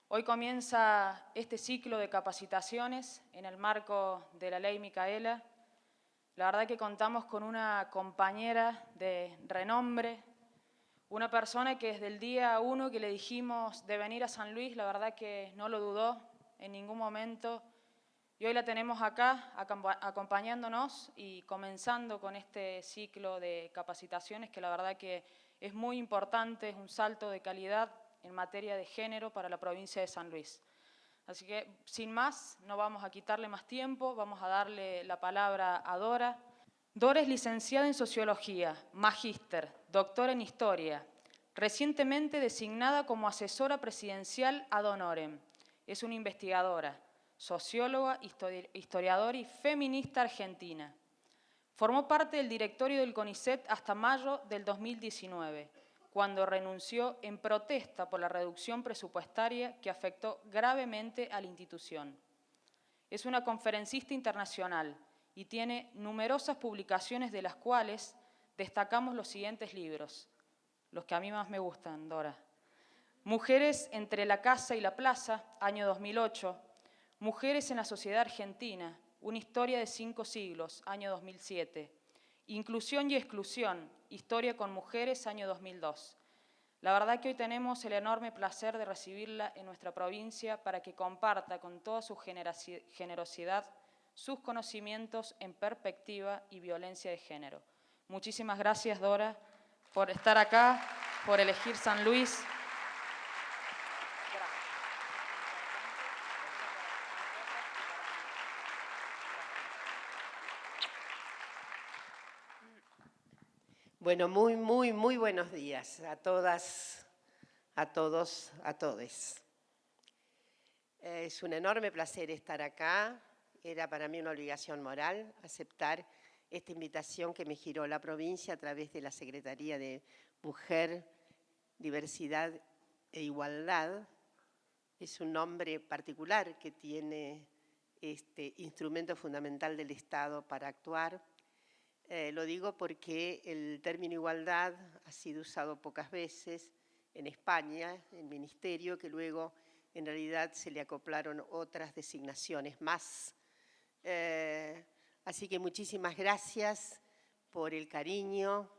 Hoy comienza este ciclo de capacitaciones en el marco de la Ley Micaela. La verdad que contamos con una compañera de renombre, una persona que desde el día 1 que le dijimos de venir a San Luis, la verdad que no lo dudó en ningún momento. Y hoy la tenemos acá acompañándonos y comenzando con este ciclo de capacitaciones que la verdad que es muy importante, es un salto de calidad en materia de género para la provincia de San Luis. Así que, sin más, no vamos a quitarle más tiempo, vamos a darle la palabra a Dora. Dora es licenciada en Sociología, magíster, doctora en Historia, recientemente designada como asesora presidencial ad honorem. Es una investigadora, socióloga, historiadora y feminista argentina. Formó parte del directorio del CONICET hasta mayo del 2019, cuando renunció en protesta por la reducción presupuestaria que afectó gravemente a la institución. Es una conferencista internacional y tiene numerosas publicaciones de las cuales destacamos los siguientes libros, los que a mí más me gustan, Dora. Mujeres entre la casa y la plaza, año 2008. Mujeres en la sociedad argentina, una historia de 5 siglos, año 2007. Inclusión y exclusión, historia con mujeres, año 2002. La verdad que hoy tenemos el enorme placer de recibirla en nuestra provincia para que comparta con toda su generosidad sus conocimientos en perspectiva y violencia de género. Muchísimas gracias, Dora, por estar acá, por elegir San Luis. Bueno, muy buenos días a todas, a todos, a todes. Es un enorme placer estar acá. Era para mí una obligación moral aceptar esta invitación que me giró la provincia a través de la Secretaría de Mujer, Diversidad e Igualdad. Es un nombre particular que tiene este instrumento fundamental del Estado para actuar. Lo digo porque el término igualdad ha sido usado pocas veces en España, en ministerio, que luego en realidad se le acoplaron otras designaciones más. Así que muchísimas gracias por el cariño,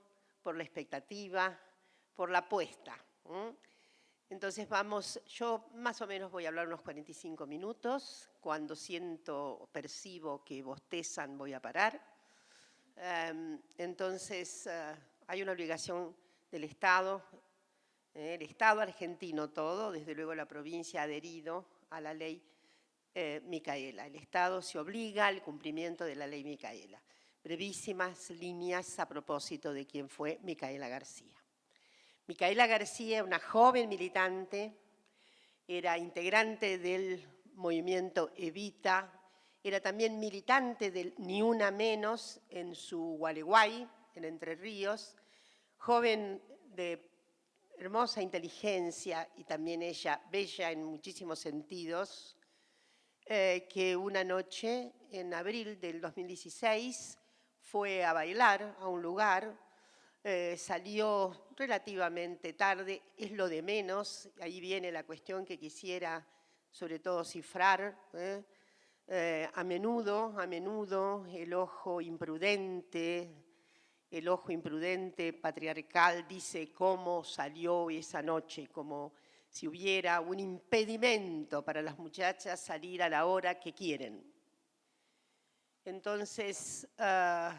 por la expectativa, por la apuesta. Entonces yo más o menos voy a hablar unos 45 minutos. Cuando percibo que bostezan, voy a parar. Entonces, hay una obligación del Estado, el Estado argentino todo, desde luego la provincia ha adherido a la ley Micaela. El Estado se obliga al cumplimiento de la ley Micaela. Brevísimas líneas a propósito de quién fue Micaela García. Micaela García, una joven militante, era integrante del movimiento Evita, era también militante del Ni Una Menos en su Gualeguay, en Entre Ríos, joven de hermosa inteligencia y también ella bella en muchísimos sentidos, que una noche en abril del 2016 fue a bailar a un lugar, salió relativamente tarde, es lo de menos, ahí viene la cuestión que quisiera sobre todo cifrar. A menudo el ojo imprudente patriarcal dice cómo salió esa noche, como si hubiera un impedimento para las muchachas salir a la hora que quieren. Entonces,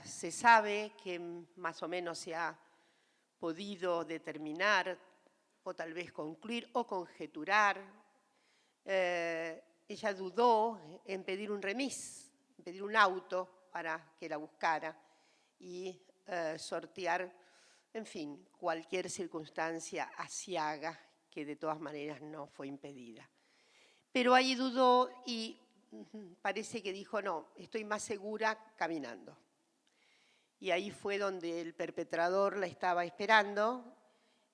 se sabe que más o menos se ha podido determinar o tal vez concluir o conjeturar. Ella dudó en pedir un remis, en pedir un auto para que la buscara y sortear, en fin, cualquier circunstancia aciaga que de todas maneras no fue impedida. Pero ahí dudó y parece que dijo, no, estoy más segura caminando. Y ahí fue donde el perpetrador la estaba esperando.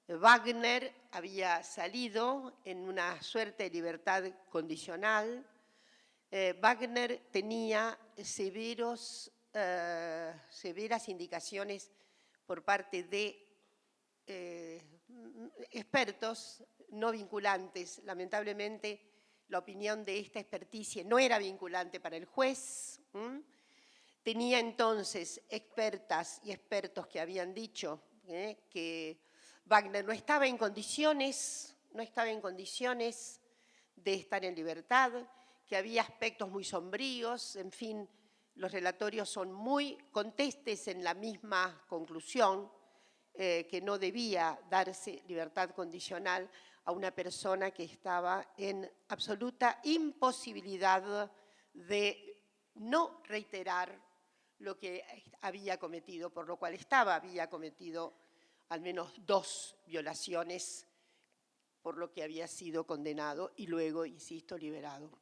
Wagner había salido en una suerte de libertad condicional. Wagner tenía severas indicaciones por parte de expertos, no vinculantes. Lamentablemente, la opinión de esta experticia no era vinculante para el juez. Tenía entonces expertas y expertos que habían dicho que Wagner no estaba en condiciones de estar en libertad, que había aspectos muy sombríos, en fin, los relatorios son muy contestes en la misma conclusión, que no debía darse libertad condicional a una persona que estaba en absoluta imposibilidad de no reiterar lo que había cometido, por lo cual había cometido al menos 2 violaciones, por lo que había sido condenado y luego, insisto, liberado.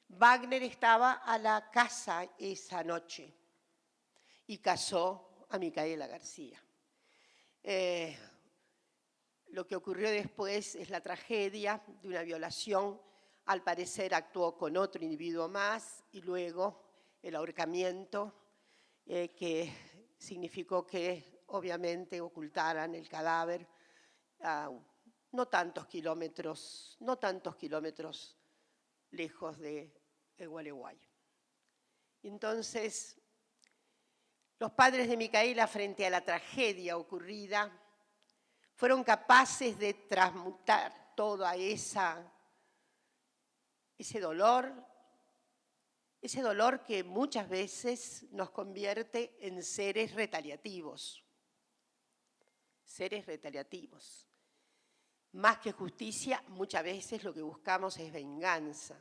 Wagner estaba a la casa esa noche y casó a Micaela García. Lo que ocurrió después es la tragedia de una violación. Al parecer actuó con otro individuo más y luego el ahorcamiento, que significó que obviamente ocultaran el cadáver a no tantos kilómetros lejos de Gualeguay. Entonces, los padres de Micaela, frente a la tragedia ocurrida, fueron capaces de transmutar todo ese dolor que muchas veces nos convierte en seres retaliativos. Seres retaliativos. Más que justicia, muchas veces lo que buscamos es venganza.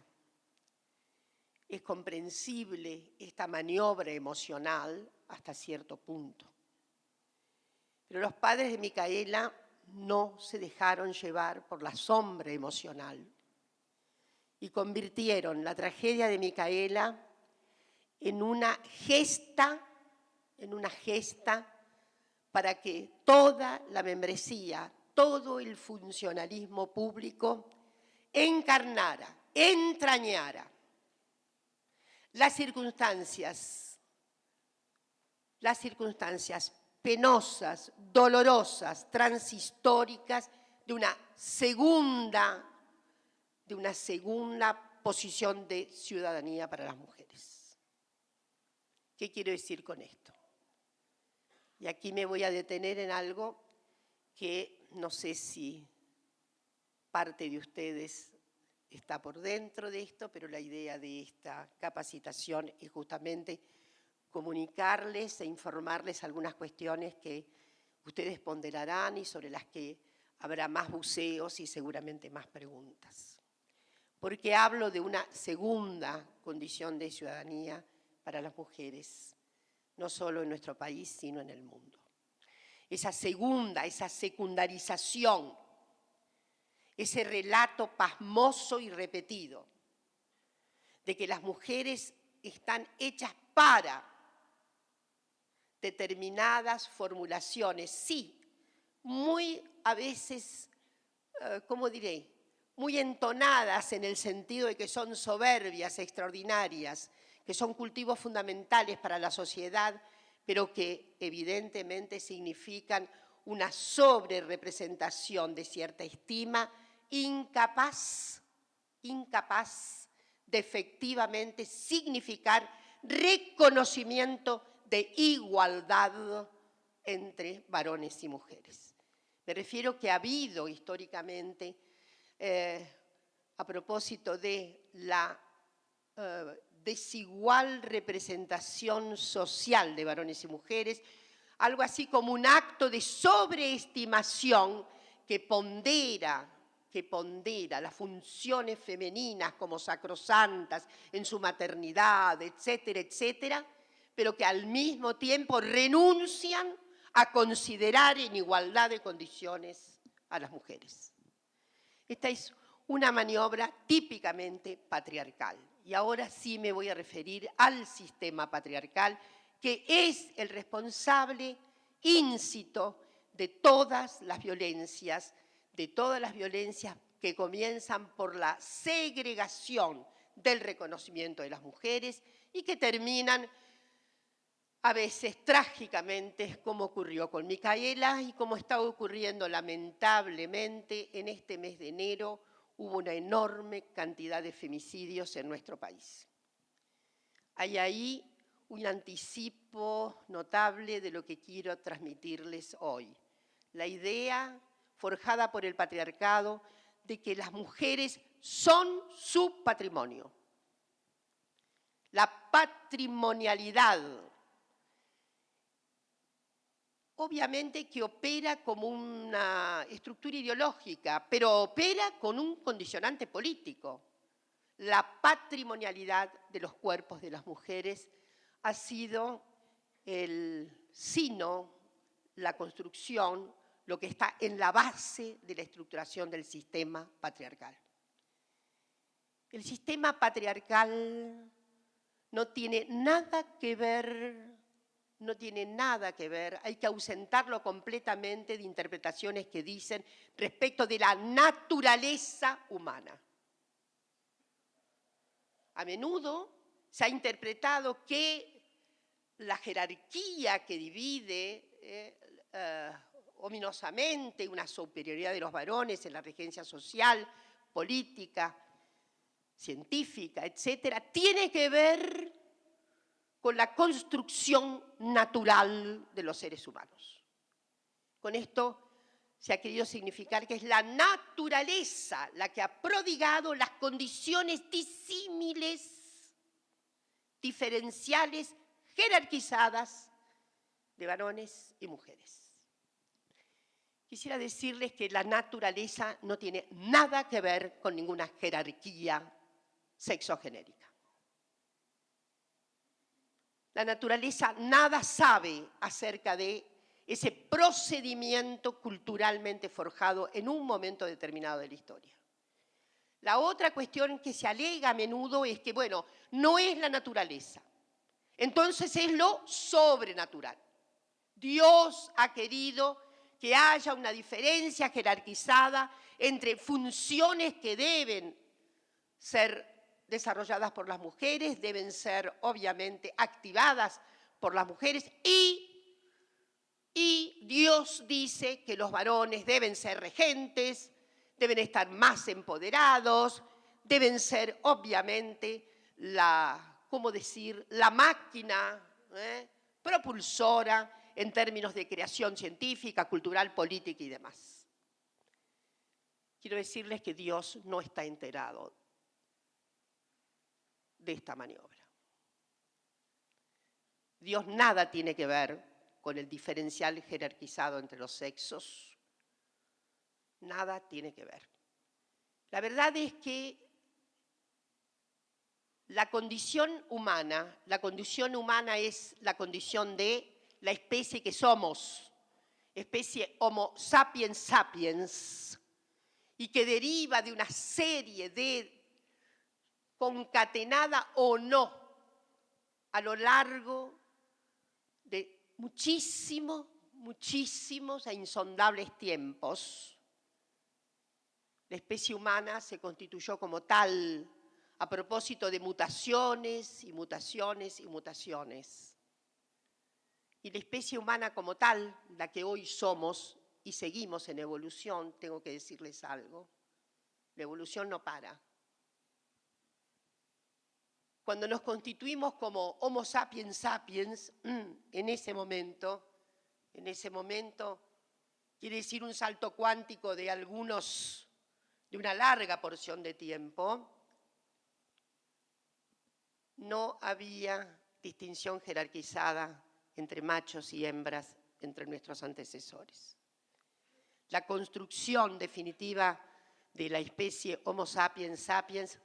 Es comprensible esta maniobra emocional hasta cierto punto. Pero los padres de Micaela no se dejaron llevar por la sombra emocional y convirtieron la tragedia de Micaela en una gesta para que toda la membresía, todo el funcionalismo público encarnara, entrañara las circunstancias penosas, dolorosas, transhistóricas de una segunda posición de ciudadanía para las mujeres. ¿Qué quiero decir con esto? Y aquí me voy a detener en algo que no sé si parte de ustedes está por dentro de esto, pero la idea de esta capacitación es justamente comunicarles e informarles algunas cuestiones que ustedes ponderarán y sobre las que habrá más buceos y seguramente más preguntas. Porque hablo de una segunda condición de ciudadanía para las mujeres, no solo en nuestro país, sino en el mundo. Esa secundarización, ese relato pasmoso y repetido de que las mujeres están hechas para determinadas formulaciones, sí, muy a veces, muy entonadas en el sentido de que son soberbias, extraordinarias, que son cultivos fundamentales para la sociedad, pero que evidentemente significan una sobrerepresentación de cierta estima, incapaz de efectivamente significar reconocimiento de igualdad entre varones y mujeres. Me refiero que ha habido históricamente, a propósito de la desigual representación social de varones y mujeres, algo así como un acto de sobreestimación que pondera las funciones femeninas como sacrosantas en su maternidad, etcétera, etcétera, pero que al mismo tiempo renuncian a considerar en igualdad de condiciones a las mujeres. Esta es una maniobra típicamente patriarcal. Y ahora sí me voy a referir al sistema patriarcal, que es el responsable íncito de todas las violencias que comienzan por la segregación del reconocimiento de las mujeres y que terminan a veces trágicamente, como ocurrió con Micaela y como está ocurriendo lamentablemente en este mes de enero, hubo una enorme cantidad de femicidios en nuestro país. Hay ahí un anticipo notable de lo que quiero transmitirles hoy. La idea forjada por el patriarcado de que las mujeres son su patrimonio. La patrimonialidad, obviamente que opera como una estructura ideológica, pero opera con un condicionante político. La patrimonialidad de los cuerpos de las mujeres ha sido el sino, la construcción, lo que está en la base de la estructuración del sistema patriarcal. El sistema patriarcal no tiene nada que ver, hay que ausentarlo completamente de interpretaciones que dicen respecto de la naturaleza humana. A menudo se ha interpretado que la jerarquía que divide ominosamente una superioridad de los varones en la regencia social, política, científica, etcétera, tiene que ver con la construcción natural de los seres humanos. Con esto se ha querido significar que es la naturaleza la que ha prodigado las condiciones disímiles, diferenciales, jerarquizadas de varones y mujeres. Quisiera decirles que la naturaleza no tiene nada que ver con ninguna jerarquía sexogenérica. La naturaleza nada sabe acerca de ese procedimiento culturalmente forjado en un momento determinado de la historia. La otra cuestión que se alega a menudo es que, bueno, no es la naturaleza, entonces es lo sobrenatural. Dios ha querido que haya una diferencia jerarquizada entre funciones que deben ser desarrolladas por las mujeres, deben ser obviamente activadas por las mujeres y Dios dice que los varones deben ser regentes, deben estar más empoderados, deben ser obviamente la máquina propulsora en términos de creación científica, cultural, política y demás. Quiero decirles que Dios no está enterado de esta maniobra. Dios nada tiene que ver con el diferencial jerarquizado entre los sexos. Nada tiene que ver. La verdad es que la condición humana es la condición de la especie que somos, especie Homo sapiens sapiens, y que deriva de una serie de concatenada o no a lo largo de muchísimos e insondables tiempos. La especie humana se constituyó como tal a propósito de mutaciones y mutaciones y mutaciones. Y la especie humana como tal, la que hoy somos y seguimos en evolución, tengo que decirles algo, la evolución no para. Cuando nos constituimos como Homo sapiens sapiens, en ese momento, quiere decir un salto cuántico de una larga porción de tiempo, no había distinción jerarquizada entre machos y hembras entre nuestros antecesores. La construcción definitiva de la especie Homo sapiens sapiens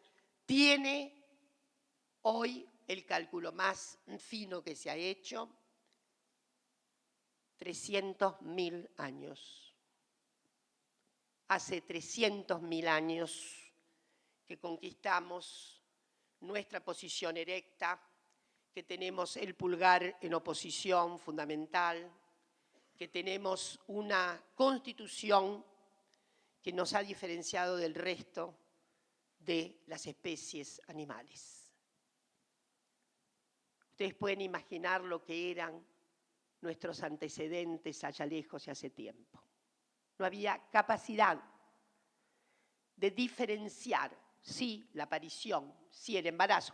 tiene hoy el cálculo más fino que se ha hecho, 300.000 años. Hace 300.000 años que conquistamos nuestra posición erecta, que tenemos el pulgar en oposición fundamental, que tenemos una constitución que nos ha diferenciado del resto de las especies animales. Ustedes pueden imaginar lo que eran nuestros antecedentes allá lejos y hace tiempo. No había capacidad de diferenciar, sí, la aparición, sí, el embarazo.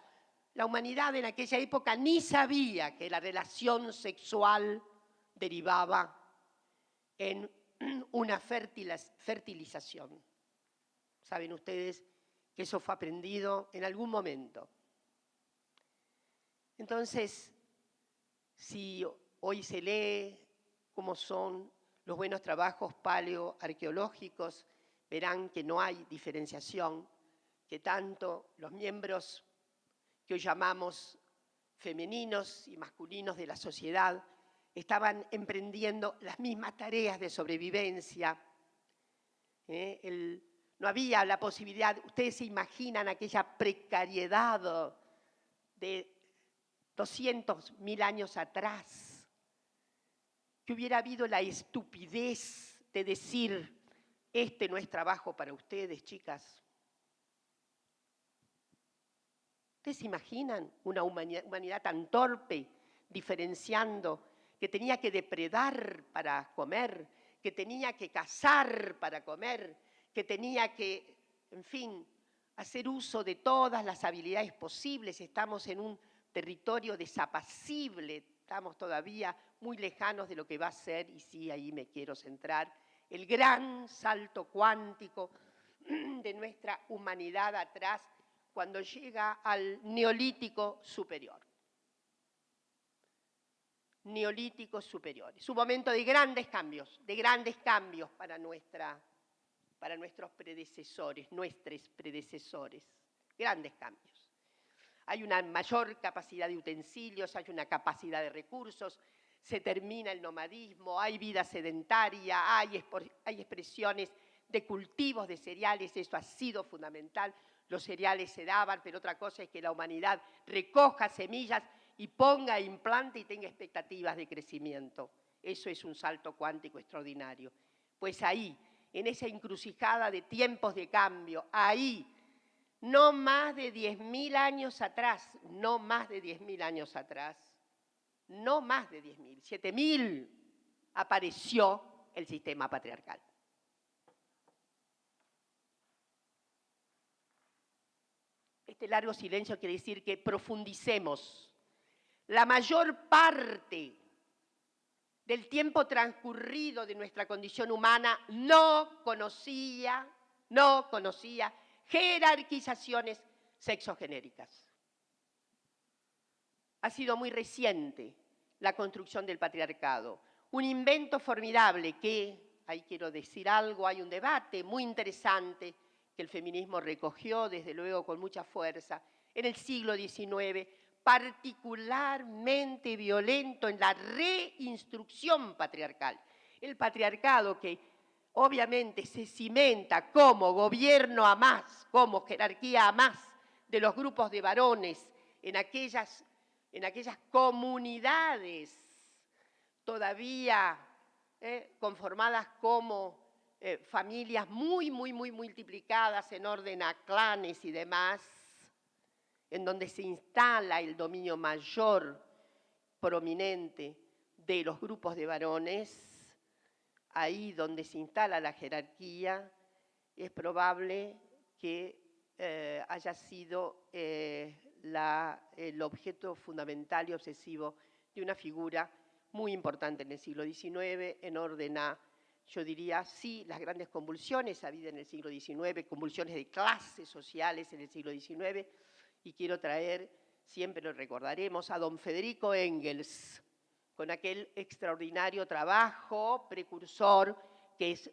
La humanidad en aquella época ni sabía que la relación sexual derivaba en una fertilización. Saben ustedes que eso fue aprendido en algún momento. Entonces, si hoy se lee cómo son los buenos trabajos paleoarqueológicos, verán que no hay diferenciación, que tanto los miembros que hoy llamamos femeninos y masculinos de la sociedad estaban emprendiendo las mismas tareas de sobrevivencia. No había la posibilidad, ustedes se imaginan aquella precariedad de 200.000 años atrás, que hubiera habido la estupidez de decir, este no es trabajo para ustedes, chicas. ¿Ustedes se imaginan una humanidad tan torpe, diferenciando, que tenía que depredar para comer, que tenía que cazar para comer, que tenía que, en fin, hacer uso de todas las habilidades posibles? Estamos en un territorio desapacible, estamos todavía muy lejanos de lo que va a ser, y sí, ahí me quiero centrar, el gran salto cuántico de nuestra humanidad atrás cuando llega al Neolítico superior. Neolítico superior. Es un momento de grandes cambios para nuestros predecesores, nuestros predecesores. Grandes cambios. Hay una mayor capacidad de utensilios, hay una capacidad de recursos, se termina el nomadismo, hay vida sedentaria, hay expresiones de cultivos de cereales, eso ha sido fundamental. Los cereales se daban, pero otra cosa es que la humanidad recoja semillas y ponga implante y tenga expectativas de crecimiento. Eso es un salto cuántico extraordinario. Pues ahí, en esa encrucijada de tiempos de cambio, ahí, no más de 10.000 años atrás, no más de 10.000 años atrás, no más de 10.000, 7.000, apareció el sistema patriarcal. Este largo silencio quiere decir que profundicemos. La mayor parte del tiempo transcurrido de nuestra condición humana no conocía jerarquizaciones sexogenéricas. Ha sido muy reciente la construcción del patriarcado, un invento formidable que, ahí quiero decir algo, hay un debate muy interesante que el feminismo recogió, desde luego, con mucha fuerza, en el siglo XIX, particularmente violento en la reinstrucción patriarcal. El patriarcado que obviamente se cimenta como gobierno a más, como jerarquía a más de los grupos de varones en aquellas comunidades todavía conformadas como familias muy multiplicadas en orden a clanes y demás, en donde se instala el dominio mayor prominente de los grupos de varones, ahí donde se instala la jerarquía, es probable que haya sido el objeto fundamental y obsesivo de una figura muy importante en el siglo XIX, en orden a, yo diría, sí, las grandes convulsiones habidas en el siglo XIX, convulsiones de clases sociales en el siglo XIX, y quiero traer, siempre lo recordaremos, a don Federico Engels, con aquel extraordinario trabajo precursor que es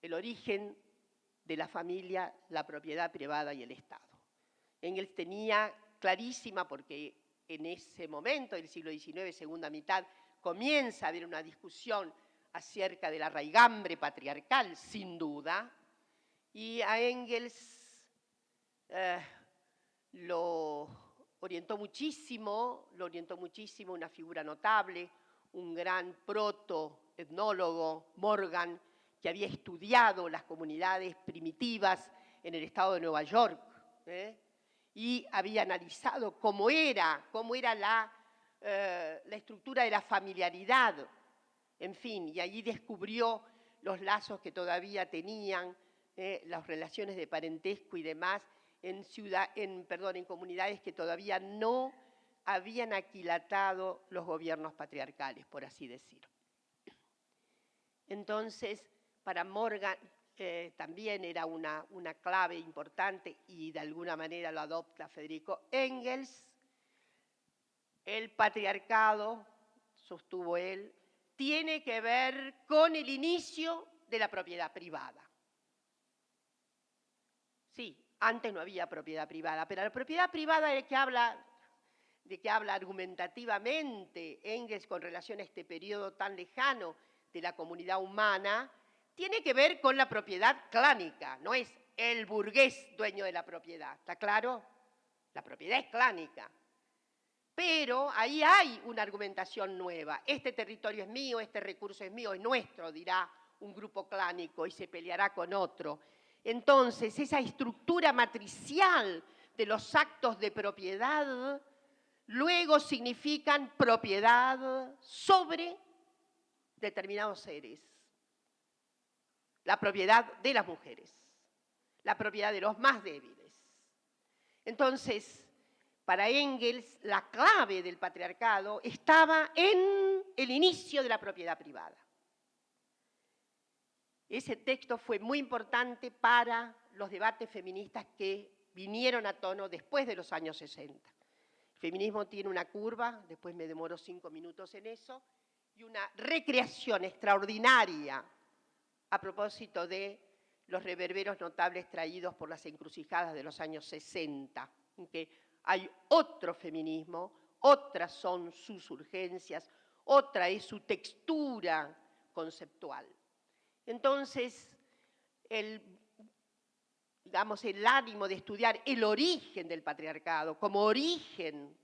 el origen de la familia, la propiedad privada y el Estado. Engels tenía clarísima, porque en ese momento del siglo XIX, segunda mitad, comienza a haber una discusión acerca de la raigambre patriarcal, sin duda, y a Engels lo orientó muchísimo, una figura notable, un gran protoetnólogo, Morgan, que había estudiado las comunidades primitivas en el estado de Nueva York, y había analizado cómo era la estructura de la familiaridad, en fin, y allí descubrió los lazos que todavía tenían, las relaciones de parentesco y demás, en comunidades que todavía no habían aquilatado los gobiernos patriarcales, por así decirlo. Entonces, para Morgan también era una clave importante, y de alguna manera lo adopta Federico Engels. El patriarcado, sostuvo él, tiene que ver con el inicio de la propiedad privada. Sí, antes no había propiedad privada, pero la propiedad privada de que habla argumentativamente Engels con relación a este periodo tan lejano de la comunidad humana, tiene que ver con la propiedad clánica, no es el burgués dueño de la propiedad, ¿está claro? La propiedad es clánica. Pero ahí hay una argumentación nueva. Este territorio es mío, este recurso es mío, es nuestro, dirá un grupo clánico y se peleará con otro. Entonces, esa estructura matricial de los actos de propiedad luego significan propiedad sobre determinados seres. La propiedad de las mujeres, la propiedad de los más débiles. Entonces, para Engels, la clave del patriarcado estaba en el inicio de la propiedad privada. Ese texto fue muy importante para los debates feministas que vinieron a tono después de los años 60. El feminismo tiene una curva, después me demoro 5 minutos en eso, y una recreación extraordinaria a propósito de los reverberos notables traídos por las encrucijadas de los años 60, en que hay otro feminismo, otras son sus urgencias, otra es su textura conceptual. Entonces, el ánimo de estudiar el origen del patriarcado como origen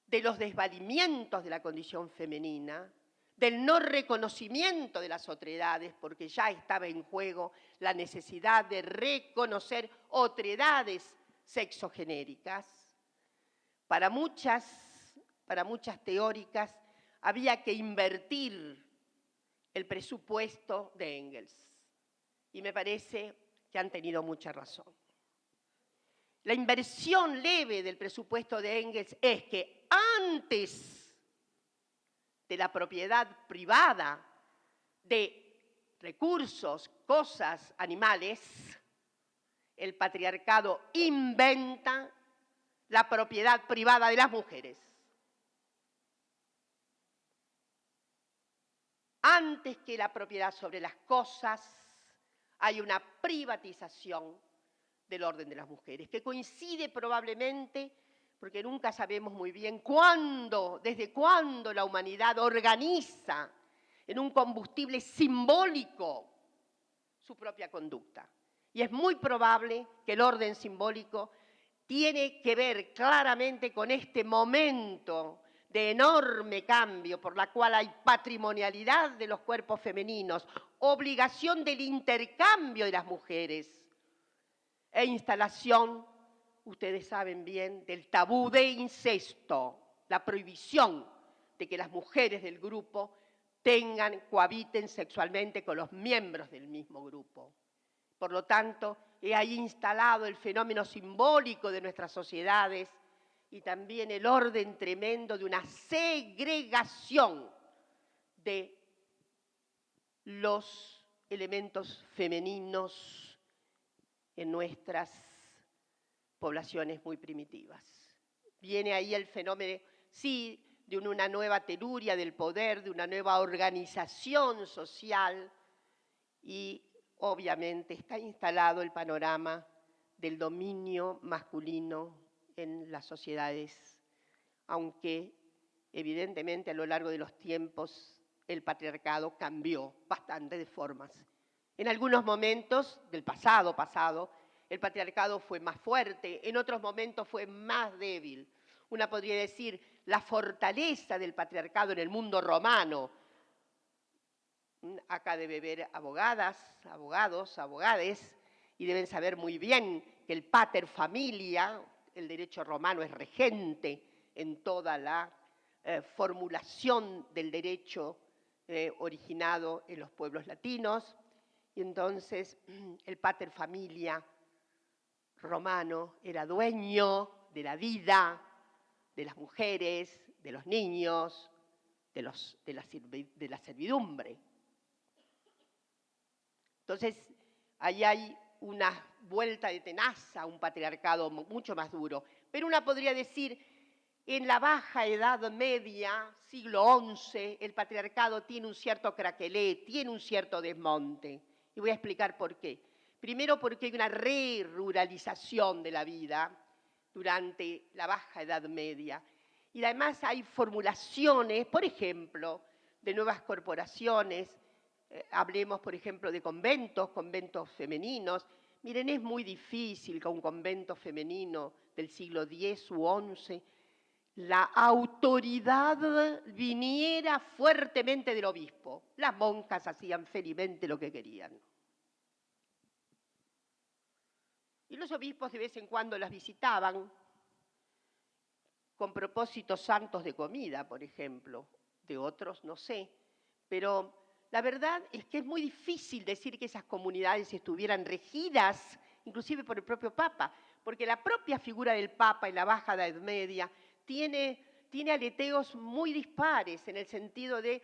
de los desvalimientos de la condición femenina, del no reconocimiento de las otredades, porque ya estaba en juego la necesidad de reconocer otredades sexogenéricas. Para muchas teóricas había que invertir el presupuesto de Engels, y me parece que han tenido mucha razón. La inversión leve del presupuesto de Engels es que antes de la propiedad privada de recursos, cosas, animales, el patriarcado inventa la propiedad privada de las mujeres. Antes que la propiedad sobre las cosas, hay una privatización del orden de las mujeres, que coincide probablemente, porque nunca sabemos muy bien cuándo, desde cuándo la humanidad organiza en un combustible simbólico su propia conducta. Y es muy probable que el orden simbólico tiene que ver claramente con este momento de enorme cambio por la cual hay patrimonialidad de los cuerpos femeninos, obligación del intercambio de las mujeres e instalación, ustedes saben bien, del tabú de incesto, la prohibición de que las mujeres del grupo cohabiten sexualmente con los miembros del mismo grupo. Por lo tanto, he ahí instalado el fenómeno simbólico de nuestras sociedades y también el orden tremendo de una segregación de los elementos femeninos en nuestras poblaciones muy primitivas. Viene ahí el fenómeno, sí, de una nueva teluria del poder, de una nueva organización social, y obviamente está instalado el panorama del dominio masculino en las sociedades, aunque evidentemente a lo largo de los tiempos el patriarcado cambió bastante de formas. En algunos momentos del pasado, el patriarcado fue más fuerte, en otros momentos fue más débil. Una podría decir la fortaleza del patriarcado en el mundo romano. Acá debe haber abogadas, abogados, abogades, y deben saber muy bien que el pater familia, el derecho romano es regente en toda la formulación del derecho originado en los pueblos latinos, y entonces el pater familia romano era dueño de la vida, de las mujeres, de los niños, de la servidumbre. Entonces, ahí hay una vuelta de tenaza, un patriarcado mucho más duro. Pero una podría decir, en la Baja Edad Media, siglo XI, el patriarcado tiene un cierto craquelé, tiene un cierto desmonte. Y voy a explicar por qué. Primero, porque hay una re-ruralización de la vida durante la Baja Edad Media. Y además hay formulaciones, por ejemplo, de nuevas corporaciones. Hablemos, por ejemplo, de conventos femeninos. Miren, es muy difícil que un convento femenino del siglo X u XI la autoridad viniera fuertemente del obispo. Las monjas hacían felizmente lo que querían. Y los obispos de vez en cuando las visitaban con propósitos santos de comida, por ejemplo. De otros no sé. Pero la verdad es que es muy difícil decir que esas comunidades estuvieran regidas, inclusive por el propio Papa, porque la propia figura del Papa en la Baja Edad Media tiene aleteos muy dispares en el sentido de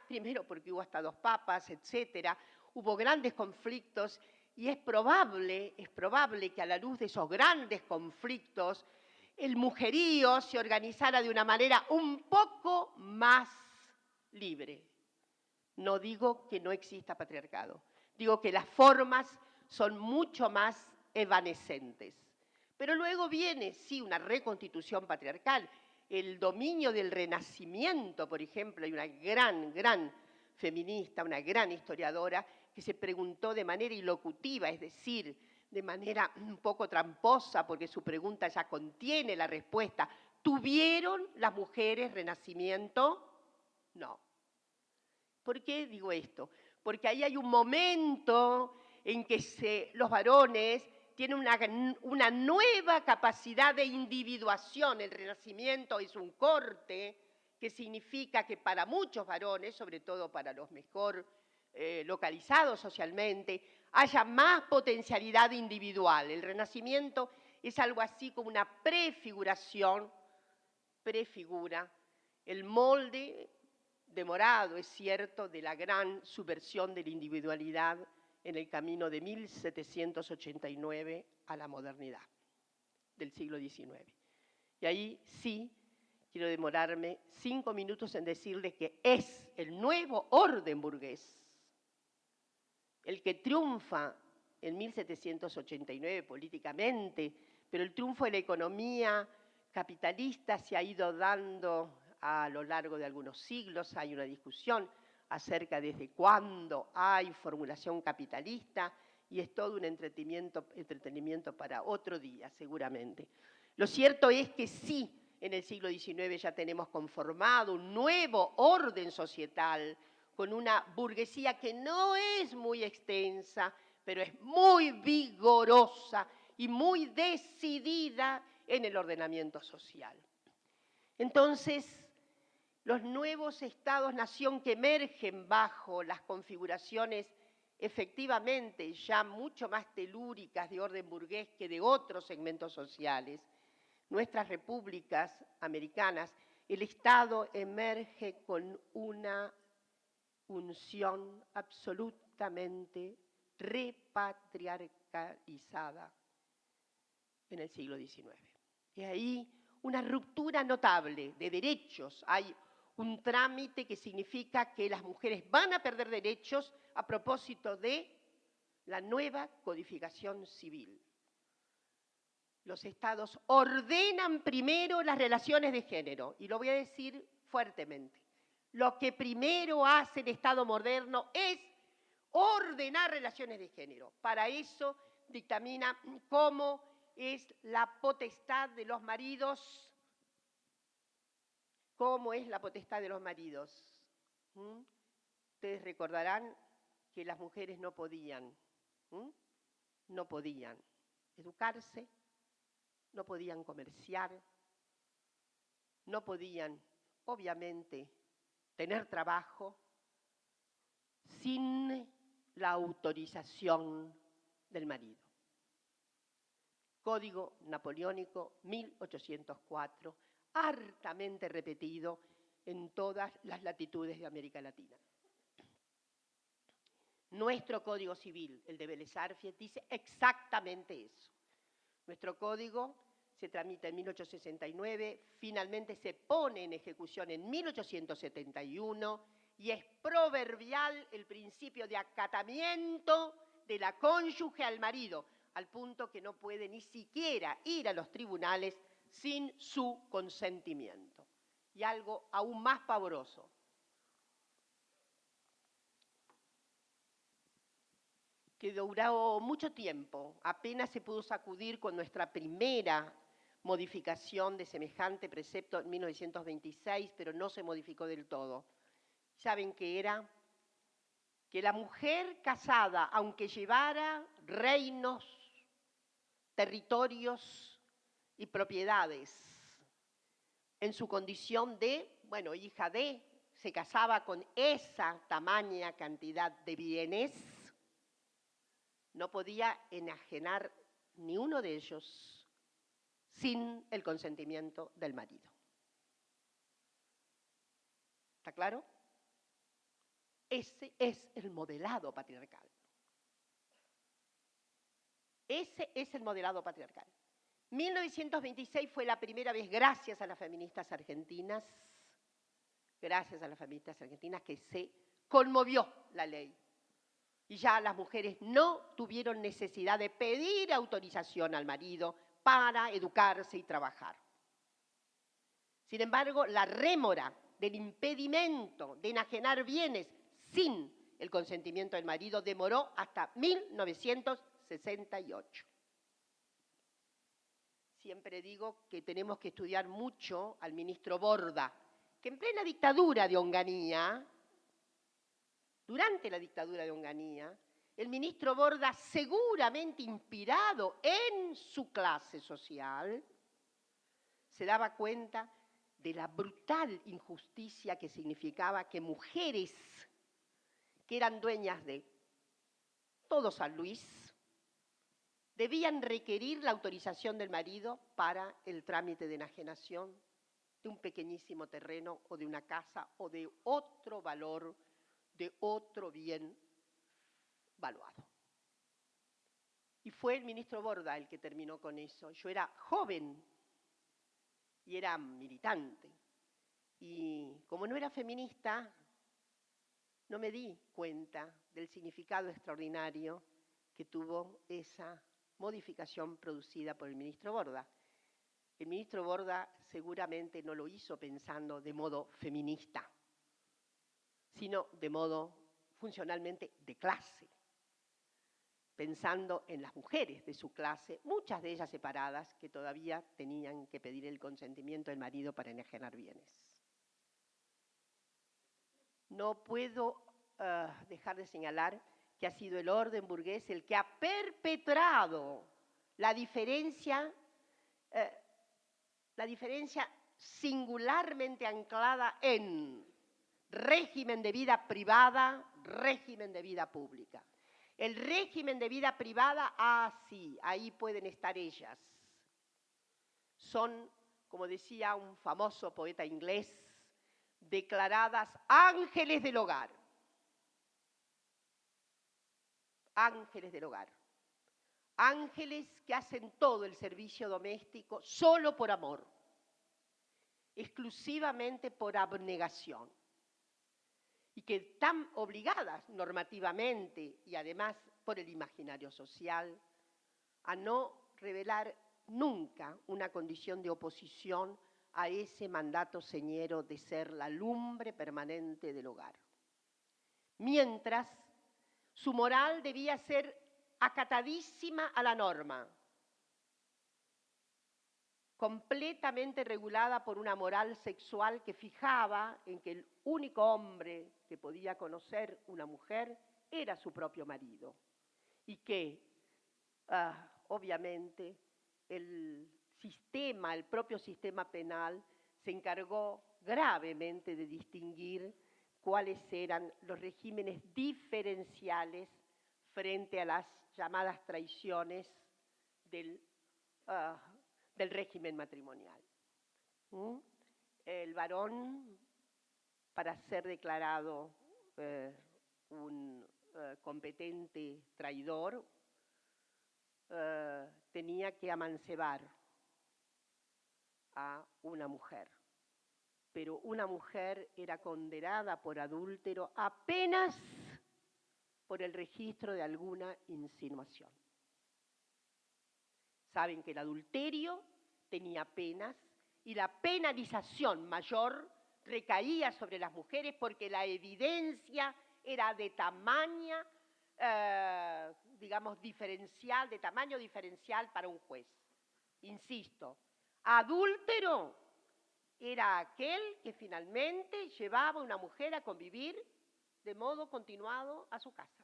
primero porque hubo hasta 2 papas, etcétera, hubo grandes conflictos y es probable que a la luz de esos grandes conflictos el mujerío se organizara de una manera un poco más libre. No digo que no exista patriarcado, digo que las formas son mucho más evanescentes. Pero luego viene, sí, una reconstitución patriarcal, el dominio del Renacimiento, por ejemplo. Hay una gran feminista, una gran historiadora, que se preguntó de manera ilocutiva, es decir, de manera un poco tramposa, porque su pregunta ya contiene la respuesta. ¿Tuvieron las mujeres Renacimiento? No. ¿Por qué digo esto? Porque ahí hay un momento en que los varones tienen una nueva capacidad de individuación. El Renacimiento es un corte que significa que para muchos varones, sobre todo para los mejor localizados socialmente, haya más potencialidad individual. El Renacimiento es algo así como una prefigura el molde demorado, es cierto, de la gran subversión de la individualidad en el camino de 1789 a la modernidad del siglo XIX. Y ahí sí quiero demorarme 5 minutos en decirles que es el nuevo orden burgués el que triunfa en 1789 políticamente, pero el triunfo de la economía capitalista se ha ido dando a lo largo de algunos siglos. Hay una discusión acerca de desde cuándo hay formulación capitalista y es todo un entretenimiento para otro día, seguramente. Lo cierto es que sí, en el siglo XIX ya tenemos conformado un nuevo orden societal con una burguesía que no es muy extensa, pero es muy vigorosa y muy decidida en el ordenamiento social. Entonces, los nuevos estados-nación que emergen bajo las configuraciones efectivamente ya mucho más telúricas de orden burgués que de otros segmentos sociales, nuestras repúblicas americanas, el Estado emerge con una unción absolutamente repatriarcalizada en el siglo XIX. Y ahí una ruptura notable de derechos. Hay un trámite que significa que las mujeres van a perder derechos a propósito de la nueva codificación civil. Los estados ordenan primero las relaciones de género, y lo voy a decir fuertemente. Lo que primero hace el Estado moderno es ordenar relaciones de género. Para eso dictamina cómo es la potestad de los maridos. ¿Cómo es la potestad de los maridos? Ustedes recordarán que las mujeres no podían educarse, no podían comerciar, no podían, obviamente, tener trabajo sin la autorización del marido. Código Napoleónico 1804, hartamente repetido en todas las latitudes de América Latina. Nuestro Código Civil, el de Vélez Arfiel, dice exactamente eso. Nuestro código se tramita en 1869, finalmente se pone en ejecución en 1871 y es proverbial el principio de acatamiento de la cónyuge al marido, al punto que no puede ni siquiera ir a los tribunales sin su consentimiento. Y algo aún más pavoroso. Que duró mucho tiempo, apenas se pudo sacudir con nuestra primera modificación de semejante precepto en 1926, pero no se modificó del todo. ¿Saben qué era? Que la mujer casada, aunque llevara reinos, territorios y propiedades, en su condición de, bueno, hija de, se casaba con esa tamaña cantidad de bienes, no podía enajenar ni uno de ellos sin el consentimiento del marido. ¿Está claro? Ese es el modelado patriarcal. Ese es el modelado patriarcal. 1926 fue la primera vez, gracias a las feministas argentinas, que se conmovió la ley. Y ya las mujeres no tuvieron necesidad de pedir autorización al marido para educarse y trabajar. Sin embargo, la rémora del impedimento de enajenar bienes sin el consentimiento del marido demoró hasta 1968. Siempre digo que tenemos que estudiar mucho al ministro Borda, que en plena dictadura de Onganía, durante la dictadura de Onganía, el ministro Borda, seguramente inspirado en su clase social, se daba cuenta de la brutal injusticia que significaba que mujeres que eran dueñas de todo San Luis debían requerir la autorización del marido para el trámite de enajenación de un pequeñísimo terreno o de una casa o de otro valor, de otro bien valuado. Y fue el ministro Borda el que terminó con eso. Yo era joven y era militante. Y como no era feminista, no me di cuenta del significado extraordinario que tuvo esa modificación producida por el ministro Borda. El ministro Borda seguramente no lo hizo pensando de modo feminista, sino de modo funcionalmente de clase, pensando en las mujeres de su clase, muchas de ellas separadas, que todavía tenían que pedir el consentimiento del marido para enajenar bienes. No puedo dejar de señalar que ha sido el orden burgués el que ha perpetrado la diferencia singularmente anclada en régimen de vida privada, régimen de vida pública. El régimen de vida privada, sí, ahí pueden estar ellas. Son, como decía un famoso poeta inglés, declaradas ángeles del hogar. Ángeles del hogar. Ángeles que hacen todo el servicio doméstico solo por amor, exclusivamente por abnegación. Y que están obligadas normativamente y además por el imaginario social a no revelar nunca una condición de oposición a ese mandato señero de ser la lumbre permanente del hogar. Mientras su moral debía ser acatadísima a la norma, completamente regulada por una moral sexual que fijaba en que el único hombre que podía conocer una mujer era su propio marido y que, obviamente, el sistema, el propio sistema penal, se encargó gravemente de distinguir cuáles eran los regímenes diferenciales frente a las llamadas traiciones del régimen matrimonial. El varón, para ser declarado un competente traidor, tenía que amancebar a una mujer. Pero una mujer era condenada por adúltero apenas por el registro de alguna insinuación. Saben que el adulterio tenía penas y la penalización mayor recaía sobre las mujeres porque la evidencia era de tamaño, digamos, diferencial, de tamaño diferencial para un juez. Insisto, adúltero era aquel que finalmente llevaba a una mujer a convivir de modo continuado a su casa.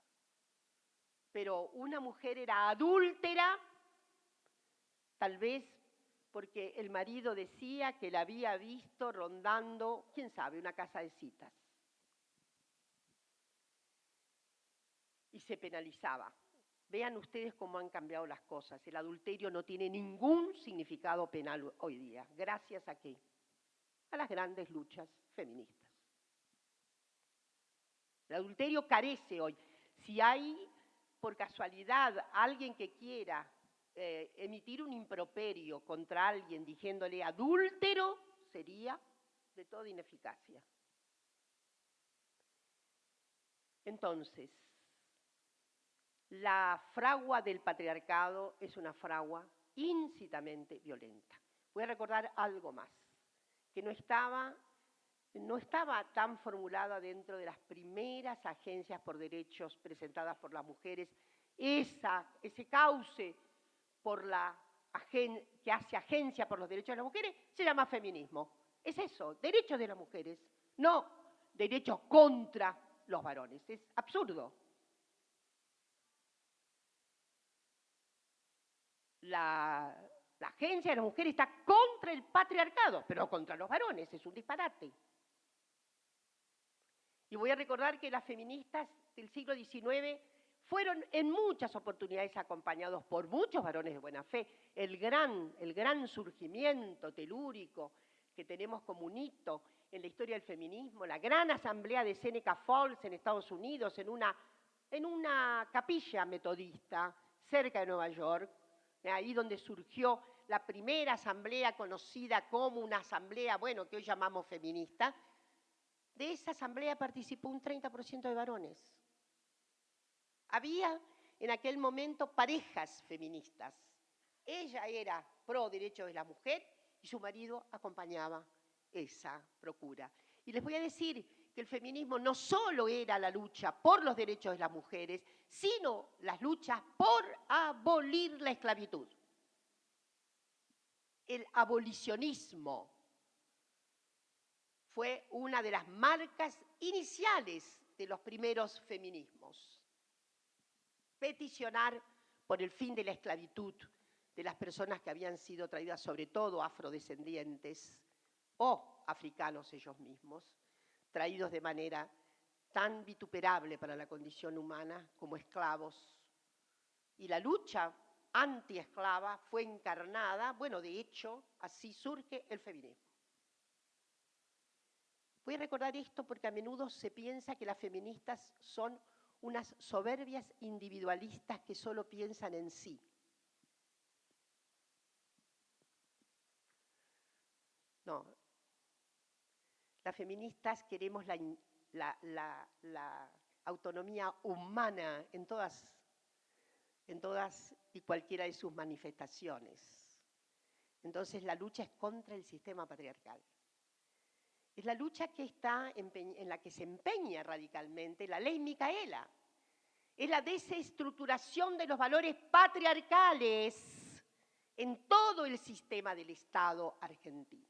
Pero una mujer era adúltera, tal vez porque el marido decía que la había visto rondando, quién sabe, una casa de citas. Y se penalizaba. Vean ustedes cómo han cambiado las cosas. El adulterio no tiene ningún significado penal hoy día. ¿Gracias a qué? A las grandes luchas feministas. El adulterio carece hoy. Si hay, por casualidad, alguien que quiera emitir un improperio contra alguien diciéndole adúltero, sería de toda ineficacia. Entonces, la fragua del patriarcado es una fragua íncitamente violenta. Voy a recordar algo más, que no estaba tan formulada dentro de las primeras agencias por derechos presentadas por las mujeres, ese cauce que hace agencia por los derechos de las mujeres, se llama feminismo. Es eso, derechos de las mujeres, no derechos contra los varones. Es absurdo. La agencia de las mujeres está contra el patriarcado, pero no contra los varones, es un disparate. Y voy a recordar que las feministas del siglo XIX fueron en muchas oportunidades acompañados por muchos varones de buena fe. El gran surgimiento telúrico que tenemos como un hito en la historia del feminismo, la gran asamblea de Seneca Falls en Estados Unidos, en una capilla metodista cerca de Nueva York, ahí donde surgió la primera asamblea conocida como una asamblea, que hoy llamamos feminista. De esa asamblea participó un 30% de varones. Había en aquel momento parejas feministas. Ella era pro derechos de la mujer y su marido acompañaba esa procura. Y les voy a decir que el feminismo no solo era la lucha por los derechos de las mujeres, sino las luchas por abolir la esclavitud. El abolicionismo fue una de las marcas iniciales de los primeros feminismos. Peticionar por el fin de la esclavitud de las personas que habían sido traídas, sobre todo afrodescendientes o africanos ellos mismos, traídos de manera tan vituperable para la condición humana como esclavos. Y la lucha antiesclava fue encarnada, de hecho, así surge el feminismo. Voy a recordar esto porque a menudo se piensa que las feministas son unas soberbias individualistas que solo piensan en sí. No. Las feministas queremos la autonomía humana en todas y cualquiera de sus manifestaciones. Entonces la lucha es contra el sistema patriarcal. Es la lucha que en la que se empeña radicalmente la ley Micaela. Es la desestructuración de los valores patriarcales en todo el sistema del Estado argentino.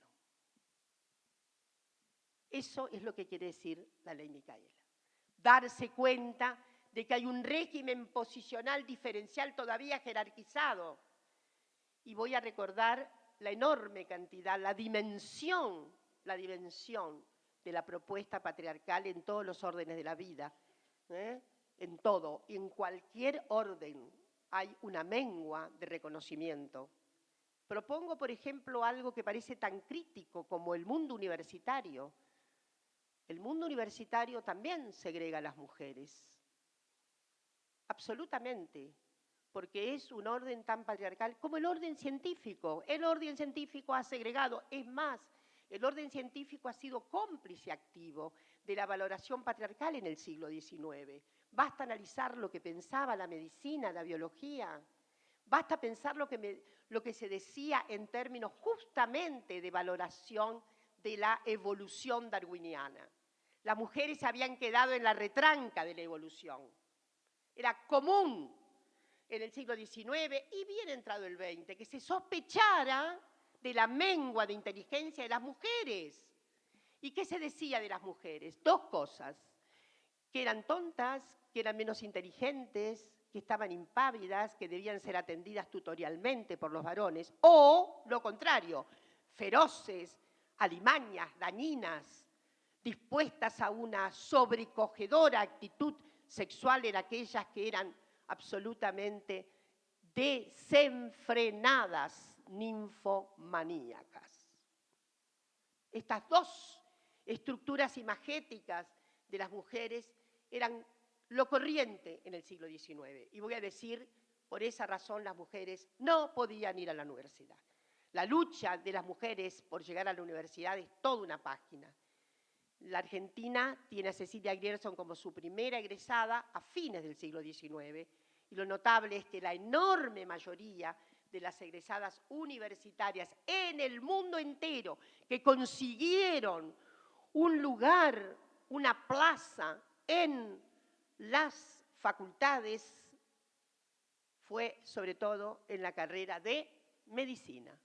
Eso es lo que quiere decir la ley Micaela. Darse cuenta de que hay un régimen posicional diferencial todavía jerarquizado. Y voy a recordar la enorme cantidad, la dimensión de la propuesta patriarcal en todos los órdenes de la vida, en todo, y en cualquier orden hay una mengua de reconocimiento. Propongo, por ejemplo, algo que parece tan crítico como el mundo universitario. El mundo universitario también segrega a las mujeres, absolutamente, porque es un orden tan patriarcal como el orden científico. El orden científico ha segregado, es más, el orden científico ha sido cómplice activo de la valoración patriarcal en el siglo XIX. Basta analizar lo que pensaba la medicina, la biología. Basta pensar lo que se decía en términos justamente de valoración de la evolución darwiniana. Las mujeres habían quedado en la retranca de la evolución. Era común en el siglo XIX y bien entrado el XX que se sospechara de la mengua de inteligencia de las mujeres. ¿Y qué se decía de las mujeres? Dos cosas: que eran tontas, que eran menos inteligentes, que estaban impávidas, que debían ser atendidas tutorialmente por los varones, o lo contrario, feroces, alimañas, dañinas, dispuestas a una sobrecogedora actitud sexual en aquellas que eran absolutamente desenfrenadas, ninfomaníacas. Estas dos estructuras imagéticas de las mujeres eran lo corriente en el siglo XIX. Y voy a decir, por esa razón las mujeres no podían ir a la universidad. La lucha de las mujeres por llegar a la universidad es toda una página. La Argentina tiene a Cecilia Grierson como su primera egresada a fines del siglo XIX, y lo notable es que la enorme mayoría de las egresadas universitarias en el mundo entero que consiguieron un lugar, una plaza en las facultades, fue sobre todo en la carrera de medicina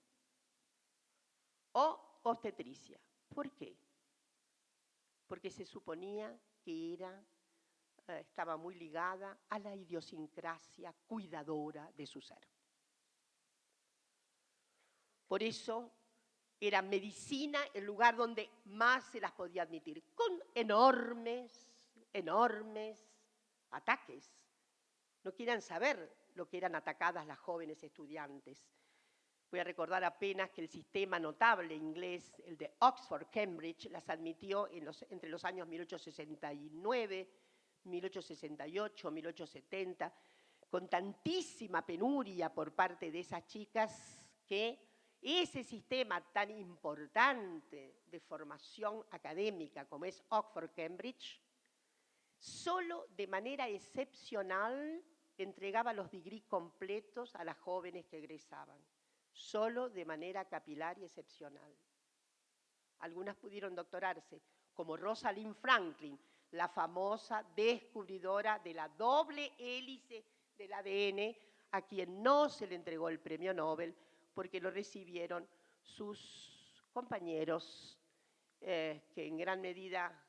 o obstetricia. ¿Por qué? Porque se suponía que estaba muy ligada a la idiosincrasia cuidadora de su ser. Por eso era medicina el lugar donde más se las podía admitir, con enormes ataques. No quieran saber lo que eran atacadas las jóvenes estudiantes. Voy a recordar apenas que el sistema notable inglés, el de Oxford-Cambridge, las admitió entre los años 1869, 1868, 1870, con tantísima penuria por parte de esas chicas que ese sistema tan importante de formación académica como es Oxford-Cambridge, solo de manera excepcional entregaba los degrees completos a las jóvenes que egresaban. Solo de manera capilar y excepcional. Algunas pudieron doctorarse, como Rosalind Franklin, la famosa descubridora de la doble hélice del ADN, a quien no se le entregó el premio Nobel porque lo recibieron sus compañeros que en gran medida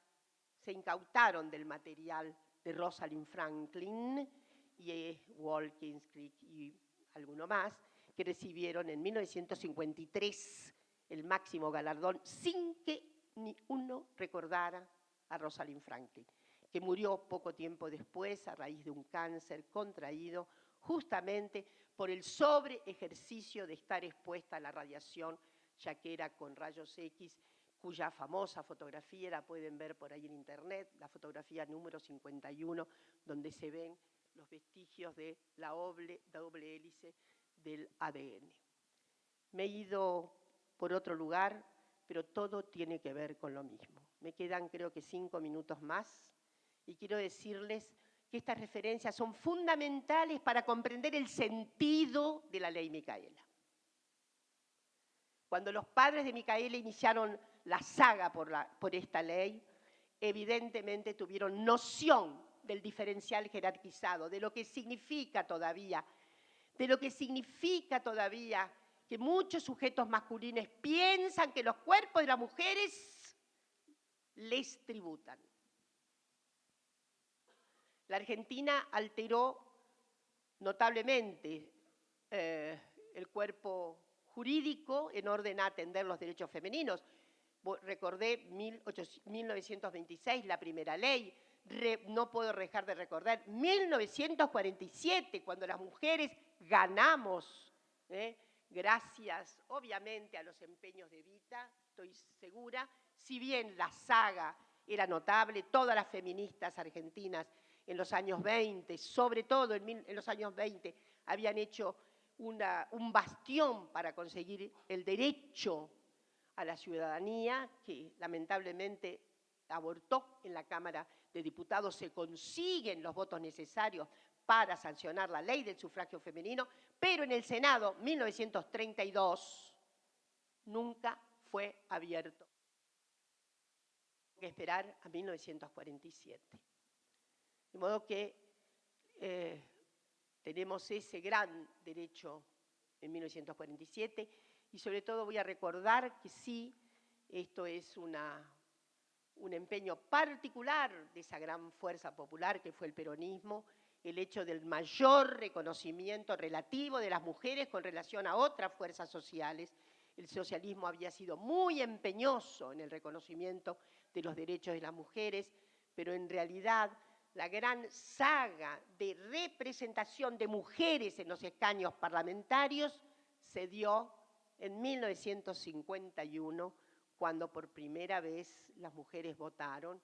se incautaron del material de Rosalind Franklin y Watkins Crick y alguno más, que recibieron en 1953 el máximo galardón sin que ni uno recordara a Rosalind Franklin, que murió poco tiempo después a raíz de un cáncer contraído justamente por el sobreejercicio de estar expuesta a la radiación, ya que era con rayos X, cuya famosa fotografía la pueden ver por ahí en internet, la fotografía número 51, donde se ven los vestigios de la doble hélice del ADN. Me he ido por otro lugar, pero todo tiene que ver con lo mismo. Me quedan creo que 5 minutos más y quiero decirles que estas referencias son fundamentales para comprender el sentido de la ley Micaela. Cuando los padres de Micaela iniciaron la saga por esta ley, evidentemente tuvieron noción del diferencial jerarquizado, de lo que significa todavía que muchos sujetos masculinos piensan que los cuerpos de las mujeres les tributan. La Argentina alteró notablemente el cuerpo jurídico en orden a atender los derechos femeninos. Recordé 1926, la primera ley. No puedo dejar de recordar 1947, cuando las mujeres ganamos, gracias obviamente a los empeños de Evita, estoy segura, si bien la saga era notable, todas las feministas argentinas en los años 20, sobre todo en los años 20, habían hecho un bastión para conseguir el derecho a la ciudadanía, que lamentablemente abortó en la Cámara de Diputados. Se consiguen los votos necesarios para sancionar la ley del sufragio femenino, pero en el Senado, 1932, nunca fue abierto. Hay que esperar a 1947. De modo que tenemos ese gran derecho en 1947 y sobre todo voy a recordar que sí, esto es un empeño particular de esa gran fuerza popular que fue el peronismo, el hecho del mayor reconocimiento relativo de las mujeres con relación a otras fuerzas sociales. El socialismo había sido muy empeñoso en el reconocimiento de los derechos de las mujeres, pero en realidad la gran saga de representación de mujeres en los escaños parlamentarios se dio en 1951, cuando por primera vez las mujeres votaron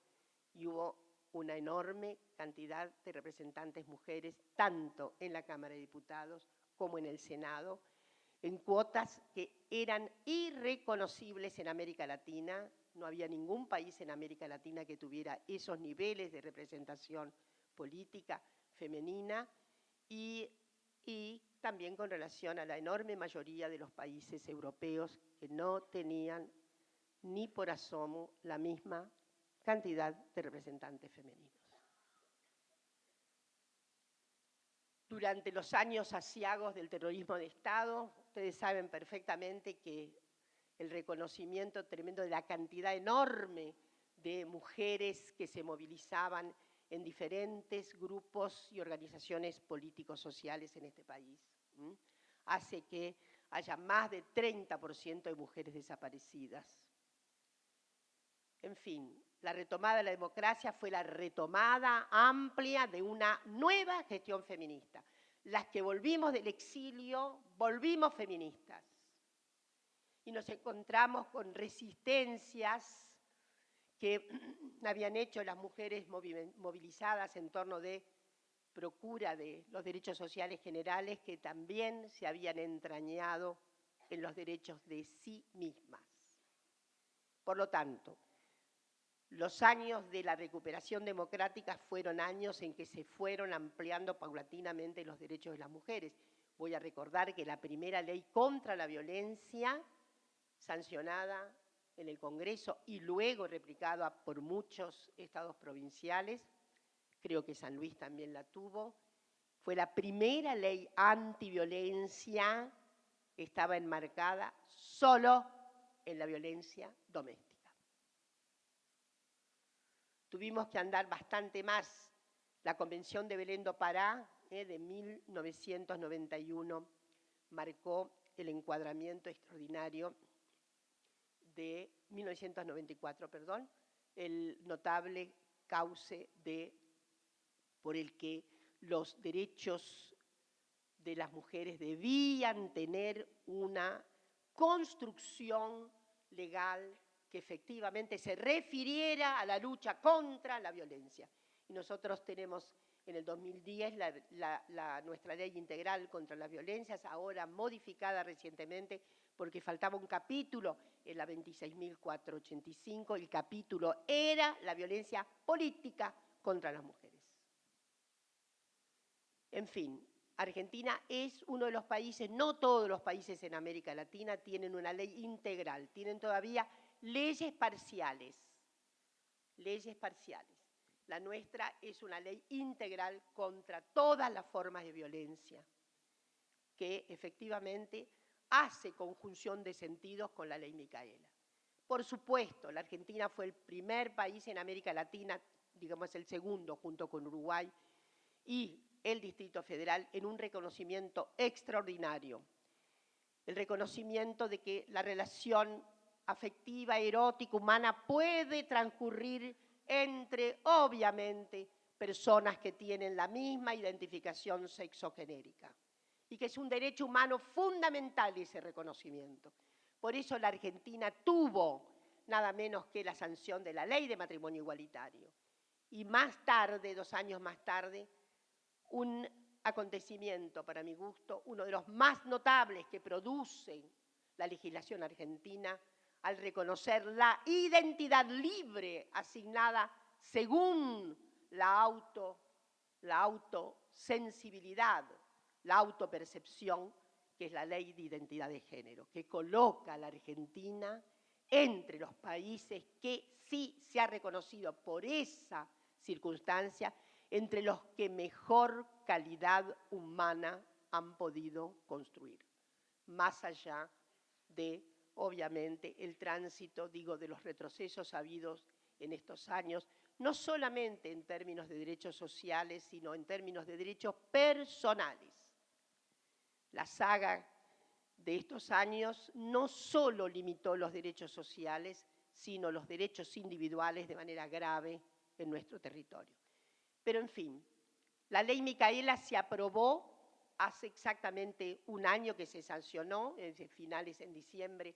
y hubo una enorme cantidad de representantes mujeres, tanto en la Cámara de Diputados como en el Senado, en cuotas que eran irreconocibles en América Latina. No había ningún país en América Latina que tuviera esos niveles de representación política femenina y también con relación a la enorme mayoría de los países europeos que no tenían ni por asomo la misma cantidad de representantes femeninos. Durante los años aciagos del terrorismo de Estado, ustedes saben perfectamente que el reconocimiento tremendo de la cantidad enorme de mujeres que se movilizaban en diferentes grupos y organizaciones políticos sociales en este país, hace que haya más de 30% de mujeres desaparecidas. En fin, la retomada de la democracia fue la retomada amplia de una nueva gestión feminista. Las que volvimos del exilio, volvimos feministas. Y nos encontramos con resistencias que habían hecho las mujeres movilizadas en torno de procura de los derechos sociales generales que también se habían entrañado en los derechos de sí mismas. Por lo tanto, los años de la recuperación democrática fueron años en que se fueron ampliando paulatinamente los derechos de las mujeres. Voy a recordar que la primera ley contra la violencia, sancionada en el Congreso y luego replicada por muchos estados provinciales, creo que San Luis también la tuvo, fue la primera ley antiviolencia que estaba enmarcada solo en la violencia doméstica. Tuvimos que andar bastante más. La Convención de Belén do Pará de 1991 marcó el encuadramiento extraordinario de 1994, perdón, el notable cauce por el que los derechos de las mujeres debían tener una construcción legal que efectivamente se refiriera a la lucha contra la violencia. Y nosotros tenemos en el 2010 nuestra ley integral contra las violencias, ahora modificada recientemente porque faltaba un capítulo en la 26.485, el capítulo era la violencia política contra las mujeres. En fin, Argentina es uno de los países, no todos los países en América Latina tienen una ley integral, tienen todavía leyes parciales. La nuestra es una ley integral contra todas las formas de violencia, que efectivamente hace conjunción de sentidos con la ley Micaela. Por supuesto, la Argentina fue el primer país en América Latina, digamos el segundo junto con Uruguay, y el Distrito Federal en un reconocimiento extraordinario el reconocimiento de que la relación afectiva, erótica, humana puede transcurrir entre, obviamente, personas que tienen la misma identificación sexogenérica y que es un derecho humano fundamental ese reconocimiento. Por eso la Argentina tuvo nada menos que la sanción de la ley de matrimonio igualitario. Y más tarde, 2 años más tarde, un acontecimiento, para mi gusto, uno de los más notables que produce la legislación argentina al reconocer la identidad libre asignada según la autosensibilidad, la autopercepción, que es la ley de identidad de género, que coloca a la Argentina entre los países que sí se ha reconocido por esa circunstancia, entre los que mejor calidad humana han podido construir, más allá de, obviamente, el tránsito, digo, de los retrocesos habidos en estos años, no solamente en términos de derechos sociales, sino en términos de derechos personales. La saga de estos años no solo limitó los derechos sociales, sino los derechos individuales de manera grave en nuestro territorio. Pero, en fin, la ley Micaela se aprobó hace exactamente 1 año que se sancionó, finales en diciembre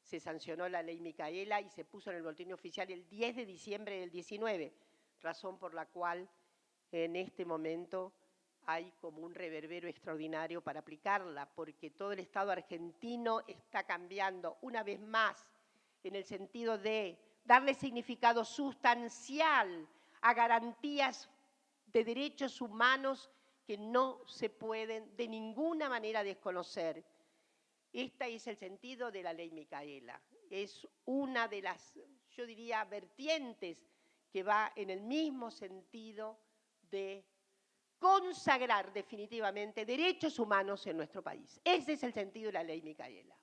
se sancionó la ley Micaela y se puso en el boletín oficial el 10 de diciembre del 19, razón por la cual en este momento hay como un reverbero extraordinario para aplicarla, porque todo el Estado argentino está cambiando una vez más en el sentido de darle significado sustancial a garantías de derechos humanos que no se pueden de ninguna manera desconocer. Este es el sentido de la ley Micaela. Es una de las, yo diría, vertientes que va en el mismo sentido de consagrar definitivamente derechos humanos en nuestro país. Ese es el sentido de la ley Micaela.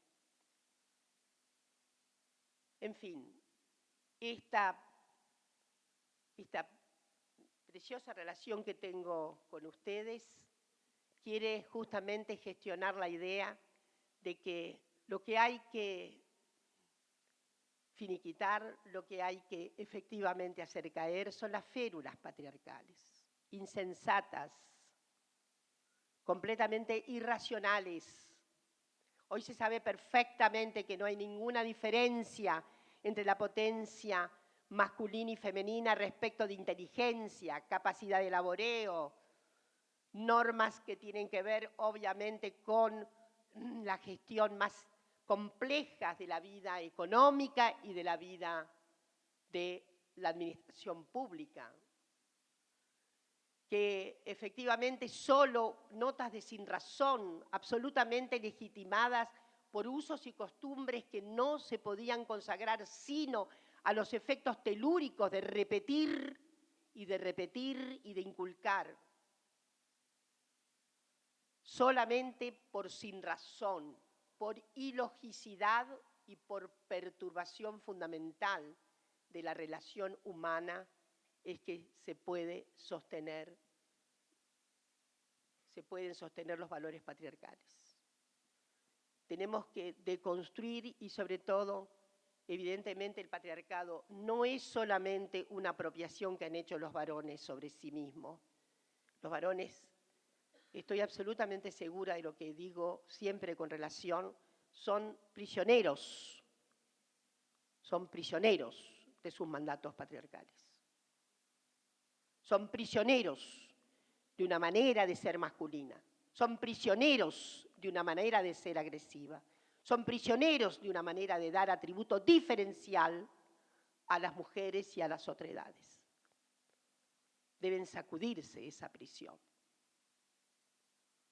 En fin, esta preciosa relación que tengo con ustedes quiere justamente gestionar la idea de que lo que hay que finiquitar, lo que hay que efectivamente hacer caer son las férulas patriarcales, insensatas, completamente irracionales. Hoy se sabe perfectamente que no hay ninguna diferencia entre la potencia masculina y femenina respecto de inteligencia, capacidad de laboreo, normas que tienen que ver obviamente con la gestión más compleja de la vida económica y de la vida de la administración pública, que efectivamente solo notas de sinrazón absolutamente legitimadas por usos y costumbres que no se podían consagrar sino a los efectos telúricos de repetir y de inculcar, solamente por sinrazón, por ilogicidad y por perturbación fundamental de la relación humana es que se pueden sostener los valores patriarcales. Tenemos que deconstruir y sobre todo, evidentemente el patriarcado no es solamente una apropiación que han hecho los varones sobre sí mismos. Los varones, estoy absolutamente segura de lo que digo siempre con relación, son prisioneros de sus mandatos patriarcales. Son prisioneros de una manera de ser masculina, son prisioneros de una manera de ser agresiva, son prisioneros de una manera de dar atributo diferencial a las mujeres y a las otredades. Deben sacudirse esa prisión.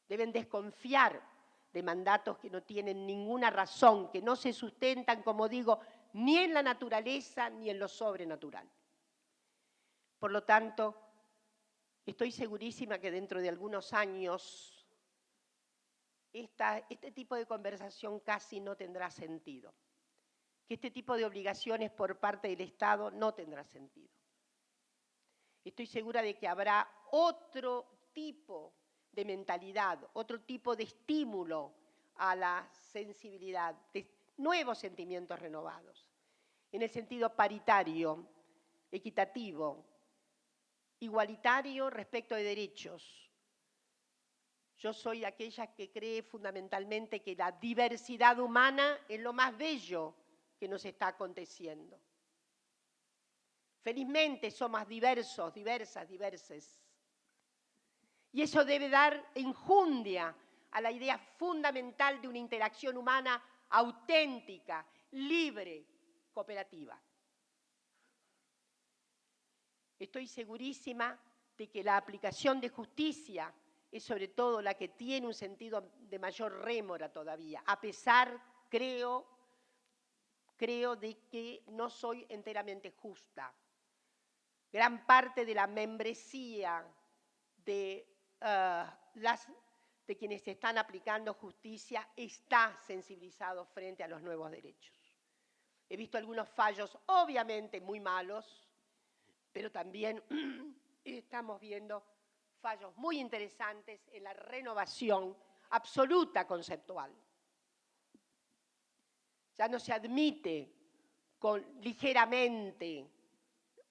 Deben desconfiar de mandatos que no tienen ninguna razón, que no se sustentan, como digo, ni en la naturaleza ni en lo sobrenatural. Por lo tanto, estoy segurísima que dentro de algunos años este tipo de conversación casi no tendrá sentido, que este tipo de obligaciones por parte del Estado no tendrá sentido. Estoy segura de que habrá otro tipo de mentalidad, otro tipo de estímulo a la sensibilidad de nuevos sentimientos renovados, en el sentido paritario, equitativo, igualitario respecto de derechos. Yo soy aquella que cree fundamentalmente que la diversidad humana es lo más bello que nos está aconteciendo. Felizmente somos diversos, diversas, diverses. Y eso debe dar enjundia a la idea fundamental de una interacción humana auténtica, libre, cooperativa. Estoy segurísima de que la aplicación de justicia es sobre todo la que tiene un sentido de mayor rémora todavía, a pesar, creo de que no soy enteramente justa. Gran parte de la membresía de quienes están aplicando justicia está sensibilizado frente a los nuevos derechos. He visto algunos fallos obviamente muy malos, pero también estamos viendo fallos muy interesantes en la renovación absoluta conceptual. Ya no se admite ligeramente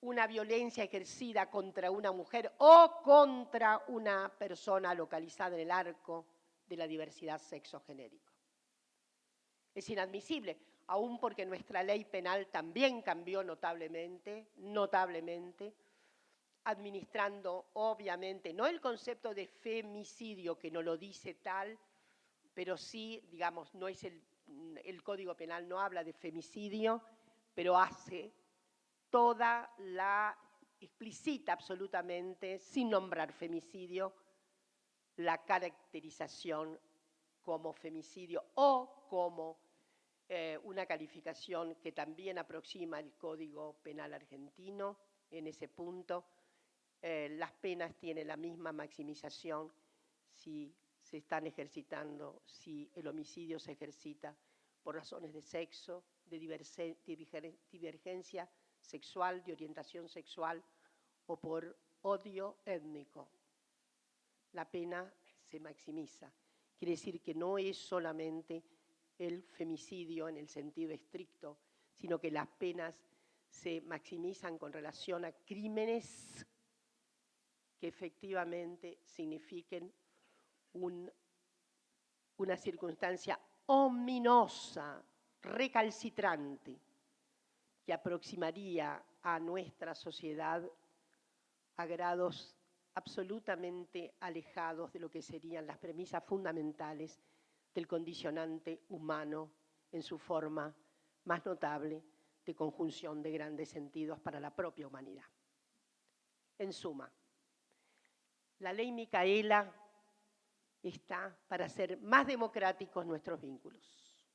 una violencia ejercida contra una mujer o contra una persona localizada en el arco de la diversidad sexogenérica. Es inadmisible, aún porque nuestra ley penal también cambió notablemente, administrando obviamente, no el concepto de femicidio, que no lo dice tal, pero sí, digamos, no es el Código Penal no habla de femicidio, pero hace toda explicita absolutamente, sin nombrar femicidio, la caracterización como femicidio o como una calificación que también aproxima el Código Penal argentino en ese punto. Las penas tienen la misma maximización si se están ejercitando, si el homicidio se ejercita por razones de sexo, de divergencia sexual, de orientación sexual o por odio étnico. La pena se maximiza. Quiere decir que no es solamente el femicidio en el sentido estricto, sino que las penas se maximizan con relación a crímenes que efectivamente signifiquen una circunstancia ominosa, recalcitrante, que aproximaría a nuestra sociedad a grados absolutamente alejados de lo que serían las premisas fundamentales del condicionante humano en su forma más notable de conjunción de grandes sentidos para la propia humanidad. En suma, la ley Micaela está para hacer más democráticos nuestros vínculos,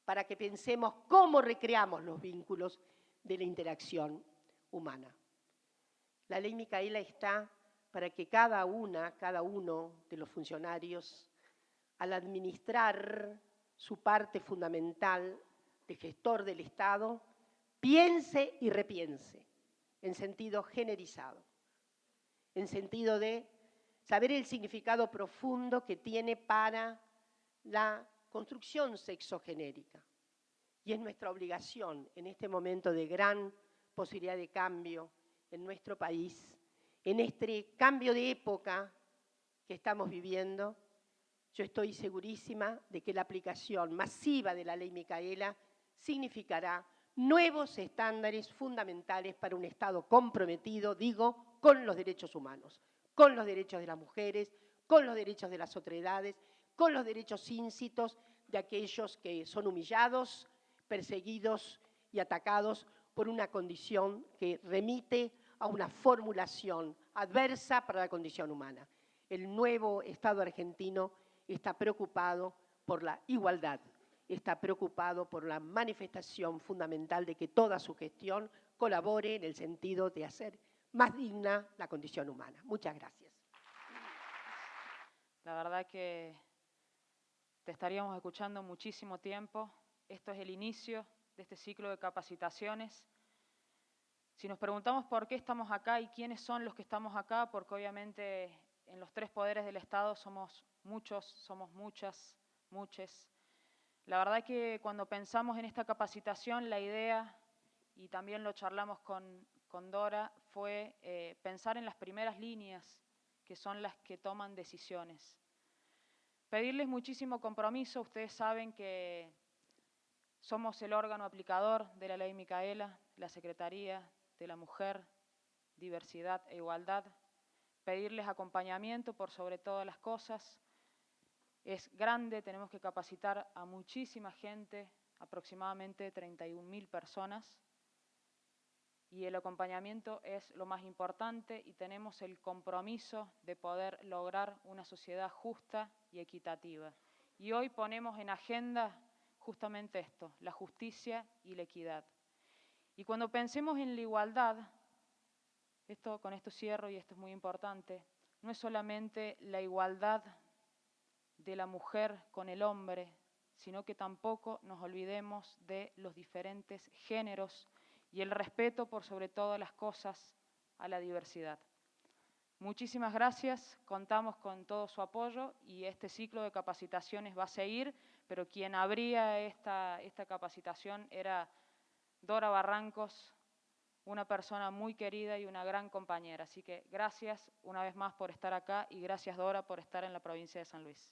para que pensemos cómo recreamos los vínculos de la interacción humana. La ley Micaela está para que cada uno de los funcionarios, al administrar su parte fundamental de gestor del Estado, piense y repiense en sentido generizado, en sentido de saber el significado profundo que tiene para la construcción sexogenérica. Y es nuestra obligación en este momento de gran posibilidad de cambio en nuestro país, en este cambio de época que estamos viviendo. Yo estoy segurísima de que la aplicación masiva de la ley Micaela significará nuevos estándares fundamentales para un Estado comprometido, digo, con los derechos humanos, con los derechos de las mujeres, con los derechos de las otredades, con los derechos íncitos de aquellos que son humillados, perseguidos y atacados por una condición que remite a una formulación adversa para la condición humana. El nuevo Estado argentino está preocupado por la igualdad, está preocupado por la manifestación fundamental de que toda su gestión colabore en el sentido de hacer más digna la condición humana. Muchas gracias. La verdad que te estaríamos escuchando muchísimo tiempo. Esto es el inicio de este ciclo de capacitaciones. Si nos preguntamos por qué estamos acá y quiénes son los que estamos acá, porque obviamente en los tres poderes del Estado somos muchos, somos muchas muchos. La verdad que cuando pensamos en esta capacitación, la idea, y también lo charlamos con Dora, fue pensar en las primeras líneas, que son las que toman decisiones. Pedirles muchísimo compromiso. Ustedes saben que somos el órgano aplicador de la Ley Micaela, la Secretaría de la Mujer, Diversidad e Igualdad. Pedirles acompañamiento por sobre todas las cosas. Es grande, tenemos que capacitar a muchísima gente, aproximadamente 31.000 personas, y el acompañamiento es lo más importante y tenemos el compromiso de poder lograr una sociedad justa y equitativa. Y hoy ponemos en agenda justamente esto, la justicia y la equidad. Y cuando pensemos en la igualdad, con esto cierro y esto es muy importante, no es solamente la igualdad de la mujer con el hombre, sino que tampoco nos olvidemos de los diferentes géneros y el respeto por sobre todas las cosas a la diversidad. Muchísimas gracias, contamos con todo su apoyo y este ciclo de capacitaciones va a seguir, pero quien abría esta capacitación era Dora Barrancos, una persona muy querida y una gran compañera. Así que gracias una vez más por estar acá y gracias Dora por estar en la provincia de San Luis.